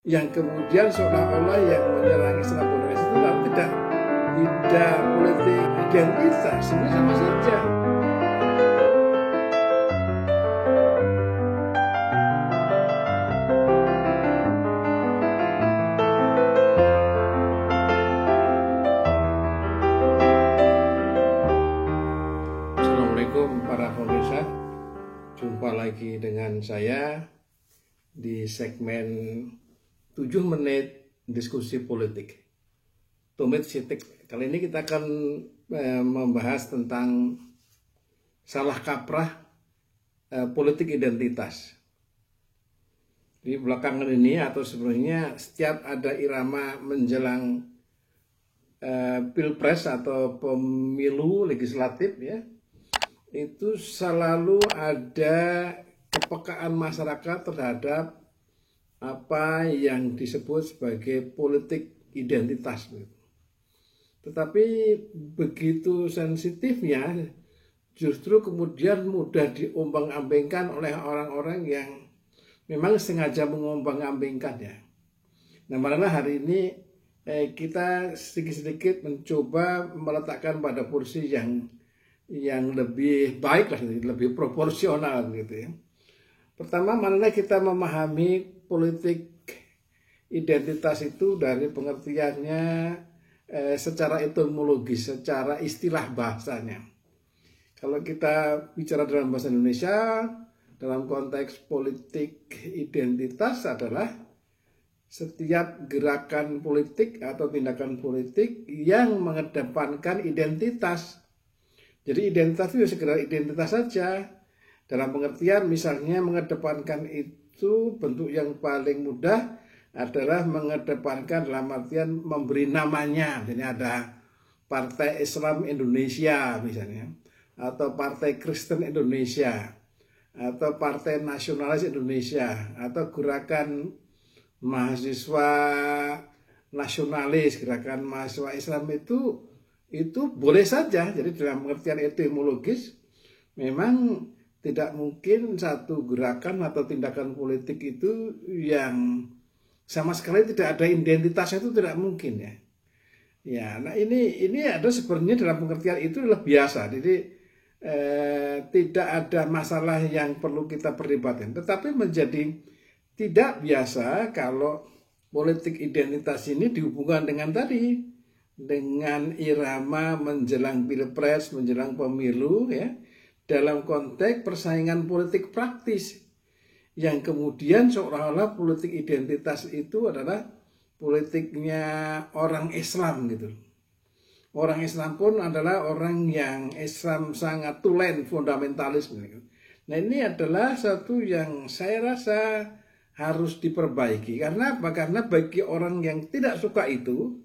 yang kemudian seolah-olah yang menyerang Islam Indonesia itu lalu tidak politik identitas, sebenarnya sama saja. Assalamualaikum para pemirsa, jumpa lagi dengan saya di segmen 7 menit diskusi politik. Tumit Sitik. Kali ini kita akan membahas tentang salah kaprah politik identitas. Di belakangan ini atau sebenarnya setiap ada irama menjelang pilpres atau pemilu legislatif ya, itu selalu ada kepekaan masyarakat terhadap apa yang disebut sebagai politik identitas. Tetapi begitu sensitifnya, justru kemudian mudah diombang-ambingkan oleh orang-orang yang memang sengaja mengombang-ambingkannya. Nah, malah hari ini kita sedikit-sedikit mencoba meletakkan pada porsi yang lebih baik lah, lebih proporsional gitu ya. Pertama, marilah kita memahami politik identitas itu dari pengertiannya secara etimologis, secara istilah bahasanya. Kalau kita bicara dalam bahasa Indonesia, dalam konteks politik identitas adalah setiap gerakan politik atau tindakan politik yang mengedepankan identitas. Jadi identitas itu segera identitas saja. Dalam pengertian misalnya mengedepankan itu bentuk yang paling mudah adalah mengedepankan dalam artian memberi namanya. Jadi ada Partai Islam Indonesia misalnya, atau Partai Kristen Indonesia, atau Partai Nasionalis Indonesia, atau Gerakan Mahasiswa Nasionalis, Gerakan Mahasiswa Islam itu boleh saja. Jadi dalam pengertian etimologis memang tidak mungkin satu gerakan atau tindakan politik itu yang sama sekali tidak ada identitasnya, itu tidak mungkin ya. Ya, nah ini ada sebenarnya dalam pengertian itu adalah biasa. Jadi tidak ada masalah yang perlu kita perdebatkan. Tetapi menjadi tidak biasa kalau politik identitas ini dihubungkan dengan tadi, dengan irama menjelang pilpres, menjelang pemilu ya, dalam konteks persaingan politik praktis, yang kemudian seolah-olah politik identitas itu adalah politiknya orang Islam gitu. Orang Islam pun adalah orang yang Islam sangat tulen, fundamentalis gitu. Nah, ini adalah satu yang saya rasa harus diperbaiki. Karena apa? Karena bagi orang yang tidak suka itu,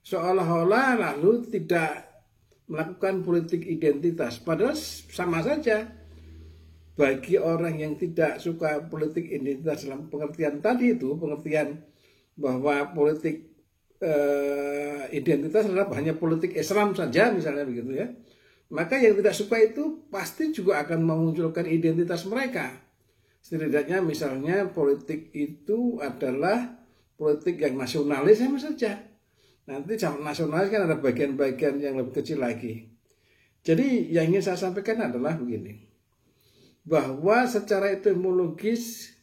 seolah-olah lalu tidak melakukan politik identitas, padahal sama saja. Bagi orang yang tidak suka politik identitas dalam pengertian tadi itu, pengertian bahwa politik identitas adalah hanya politik Islam saja misalnya begitu ya, maka yang tidak suka itu pasti juga akan memunculkan identitas mereka. Setidaknya misalnya politik itu adalah politik yang nasionalis sama saja. Nanti nasionalis kan ada bagian-bagian yang lebih kecil lagi. Jadi yang ingin saya sampaikan adalah begini, bahwa secara etimologis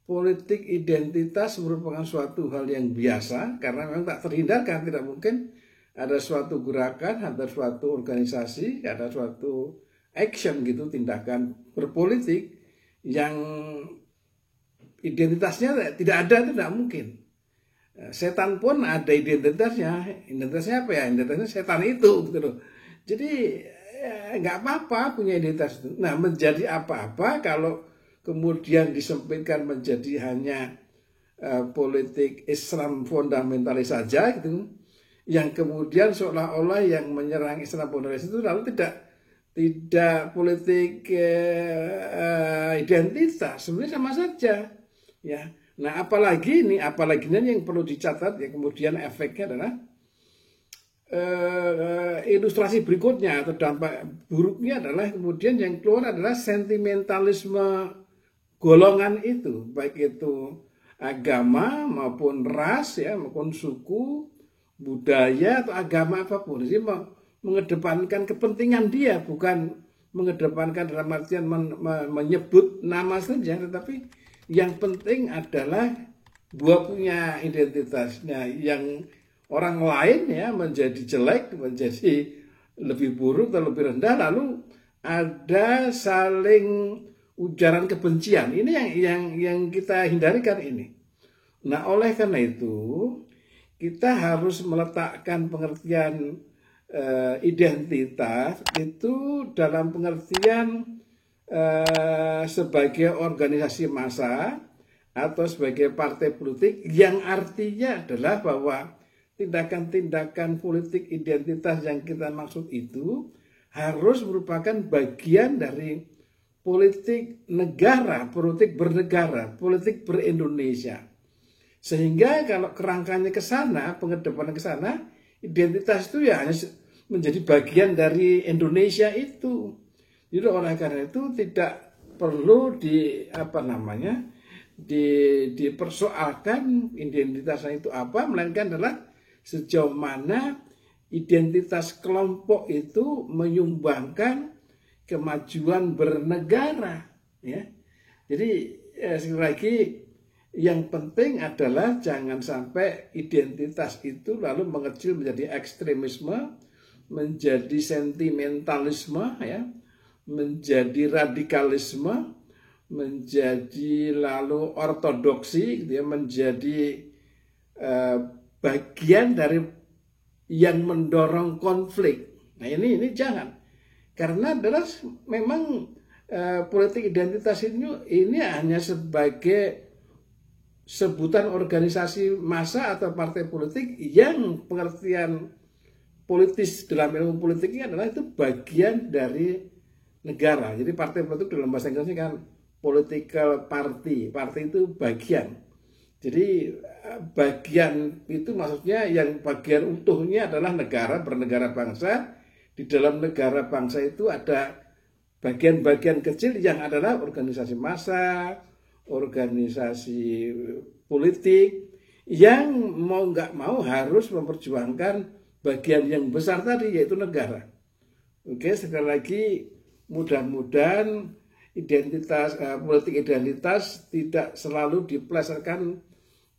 politik identitas merupakan suatu hal yang biasa, karena memang tak terhindarkan, tidak mungkin ada suatu gerakan, ada suatu organisasi, ada suatu action gitu, tindakan berpolitik yang identitasnya tidak ada, itu tidak mungkin. Setan pun ada identitasnya. Identitasnya apa ya? Identitasnya setan itu gitu loh. Jadi nggak apa-apa punya identitas itu. Nah, menjadi apa-apa kalau kemudian disempitkan menjadi hanya politik Islam fundamentalis saja gitu, yang kemudian seolah-olah yang menyerang Islam fundamentalis itu lalu tidak politik identitas, sebenarnya sama saja ya. Nah, apalagi ini yang perlu dicatat ya, kemudian efeknya adalah ilustrasi berikutnya atau dampak buruknya adalah kemudian yang keluar adalah sentimentalisme golongan itu, baik itu agama maupun ras ya, maupun suku, budaya atau agama apapun. Jadi mengedepankan kepentingan dia, bukan mengedepankan dalam artian menyebut nama saja, tetapi yang penting adalah gua punya identitasnya, yang orang lain ya menjadi jelek, menjadi lebih buruk atau lebih rendah, lalu ada saling ujaran kebencian. Ini yang kita hindarikan ini. Nah, oleh karena itu kita harus meletakkan pengertian identitas itu dalam pengertian sebagai organisasi massa atau sebagai partai politik, yang artinya adalah bahwa tindakan-tindakan politik identitas yang kita maksud itu harus merupakan bagian dari politik negara, politik bernegara, politik ber-Indonesia. Sehingga kalau kerangkanya ke sana, pengedepanan ke sana, identitas itu ya hanya menjadi bagian dari Indonesia itu. Jadi oleh karena itu tidak perlu dipersoalkan identitasnya itu apa, melainkan adalah sejauh mana identitas kelompok itu menyumbangkan kemajuan bernegara, ya. Jadi sekali lagi yang penting adalah jangan sampai identitas itu lalu mengecil menjadi ekstremisme, menjadi sentimentalisme, ya, menjadi radikalisme, menjadi lalu ortodoksi, gitu ya, menjadi bagian dari yang mendorong konflik. Nah ini jangan, karena adalah memang politik identitas ini hanya sebagai sebutan organisasi massa atau partai politik yang pengertian politis dalam ilmu politiknya adalah itu bagian dari negara. Jadi partai politik dalam bahasa Inggrisnya kan political party. Party itu bagian. Jadi bagian itu maksudnya yang bagian utuhnya adalah negara, bernegara bangsa. Di dalam negara bangsa itu ada bagian-bagian kecil yang adalah organisasi massa, organisasi politik yang mau nggak mau harus memperjuangkan bagian yang besar tadi, yaitu negara. Oke, sekali lagi mudah-mudahan identitas politik identitas tidak selalu dipelesetkan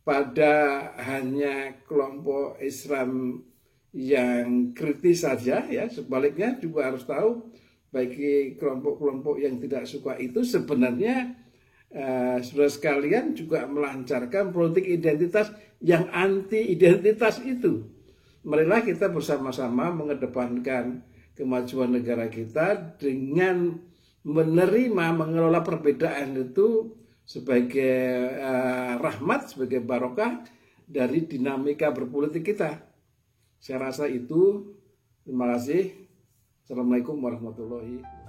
pada hanya kelompok Islam yang kritis saja, ya. Sebaliknya juga harus tahu bagi kelompok-kelompok yang tidak suka itu sebenarnya saudara sekalian juga melancarkan politik identitas yang anti identitas itu. Marilah kita bersama-sama mengedepankan kemajuan negara kita dengan menerima, mengelola perbedaan itu sebagai rahmat, sebagai barokah dari dinamika berpolitik kita. Saya rasa itu. Terima kasih. Assalamualaikum warahmatullahi wabarakatuh.